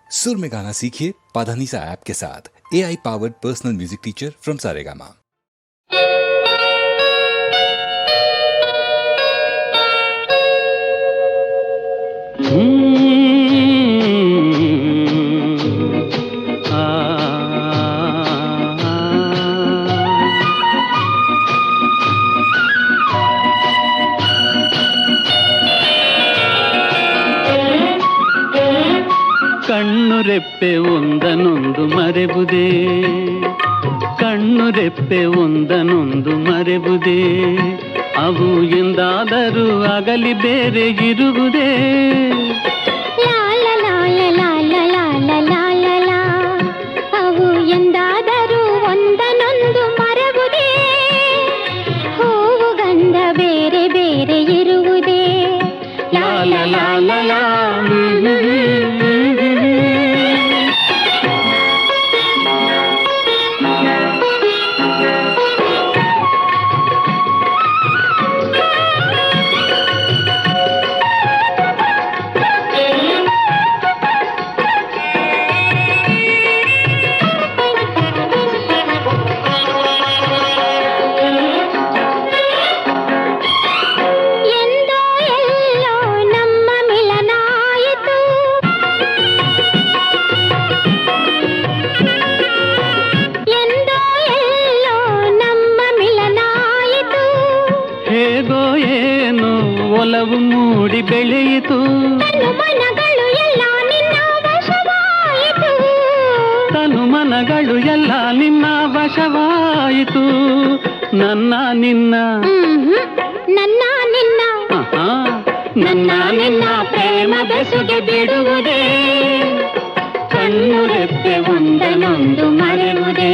सुर में गाना सीखिए पाधानीसा ऐप के साथ। AI powered personal music teacher from Saregama. ಕಣ್ಣು ರೆಪ್ಪೆ ಒಂದನೊಂದು ಮರೆಬುದೇ, ಕಣ್ಣು ರೆಪ್ಪೆ ಒಂದನೊಂದು ಮರೆಬುದೇ, ಅವು ಎಂದಾದರೂ ಅಗಲಿ ಬೇರೆ ಇರುವುದೇ. ಅವು ಎಂದಾದರೂ ಒಂದನೊಂದು ಮರೆಬುದೇ, ಹೂವು ಗಂಧ ಬೇರೆ ಬೇರೆ ಇರುವುದೇ. ಲಾಲ ಲಾಲ ಲಾ ಒಲವು ಮೂಡಿ ಬೆಳೆಯಿತು, ತನುಮನಗಳು ಎಲ್ಲ ನಿನ್ನ ವಶವಾಯಿತು, ತನುಮನಗಳು ಎಲ್ಲ ನಿನ್ನ ವಶವಾಯಿತು. ನನ್ನ ನಿನ್ನ ನನ್ನ ನಿನ್ನ ನನ್ನ ನಿನ್ನ ಪ್ರೇಮ ಬೆಸುಗೆ ಬಿಡುವುದೇ, ಕಣ್ಣು ರೆಪ್ಪೆ ಒಂದನೊಂದು ಮರೆಯುವುದೇ.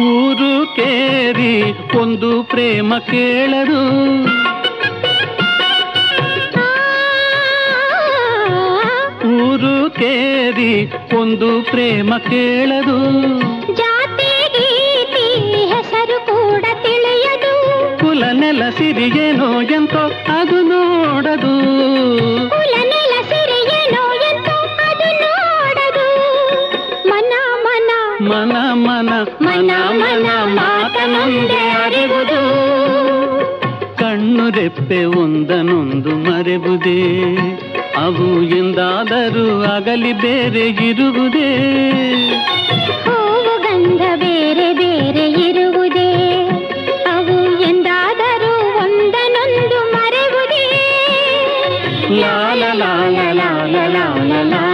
ಊರು ಕೇರಿ ಒಂದು ಪ್ರೇಮ ಕೇಳರು, ಊರು ಕೇರಿ ಒಂದು ಪ್ರೇಮ ಕೇಳದು, ಜಾತಿ ಗೀತಿ ಹೆಸರು ಕೂಡ ತಿಳಿಯದು, ಕುಲ ನೆಲ ಸಿರಿಯೇನೋ ಎಂತೋ ಅದು ನೋಡದು, ಕುಲ ನೆಲ ಸಿರಿಯೇನೋ ಎಂತೋ ಅದು ನೋಡದು. ಮನ ಮನ ಮನ ಮನ ಮನ ಮನ ಮಾತನೊಂದೇ ಅರಿವುದು, ಕಣ್ಣು ರೆಪ್ಪೆ ಒಂದನೊಂದು ಮರೆಬುದೇ, ಅವು ಎಂದಾದರೂ ಅಗಲಿ ಬೇರೆ ಇರುವುದೇ. ಹೂವು ಗಂಧ ಬೇರೆ ಬೇರೆ ಇರುವುದೇ, ಅವು ಎಂದಾದರೂ ಒಂದನೊಂದು ಮರೆಯುವುದೇ. ಲಾಲ ಲಾಲ ಲಾಲ ಲಾಲ ಲಾಲ.